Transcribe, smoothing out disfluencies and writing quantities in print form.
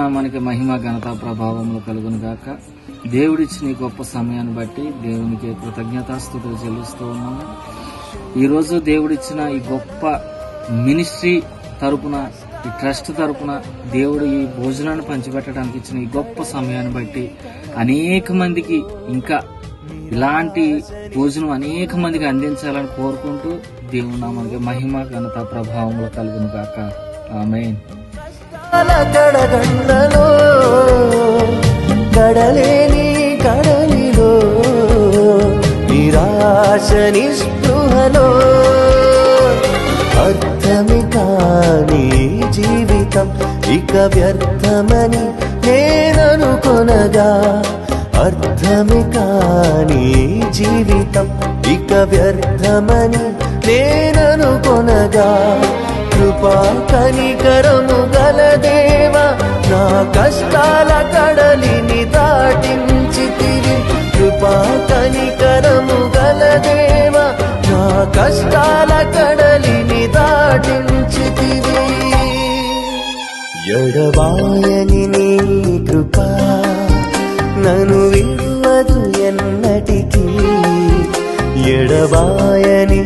నామానికి మహిమ ఘనత ప్రభావములు కలుగును గాక. దేవుడిచ్చిన ఈ గొప్ప సమయాన్ని బట్టి దేవునికి కృతజ్ఞతాస్తుతులు చెల్లిస్తూ ఉన్నాము. ఈరోజు దేవుడిచ్చిన ఈ గొప్ప మినిస్ట్రీ తరపున, ఈ ట్రస్ట్ తరపున దేవుడు ఈ భోజనాన్ని పంచిపెట్టడానికి ఇచ్చిన ఈ గొప్ప సమయాన్ని బట్టి అనేక మందికి ఇంకా ఇలాంటి భోజనం అనేక మందికి అందించాలని కోరుకుంటూ దేవుని నామానికి మహిమ ఘనత ప్రభావములు కలుగును గాక. ఆమేన్. కడగండ్లలో కడలేని కడలిలో నిరాశ నిస్పృహలో అర్థమి కాని జీవితం ఇక వ్యర్థమని నేననుకొనగా, అర్థమి కాని జీవితం ఇక వ్యర్థమని నేననుకొనగా, కృపా కనికరము గల దేవా నా కష్టాల కడలిని దాటించితివి. కృపా కనికరము గల దేవా నా కష్టాల కడలిని దాటించితివి. ఎడబాయని నీ కృపా నన్ను విడువదు ఎన్నటికీ, ఎడబాయని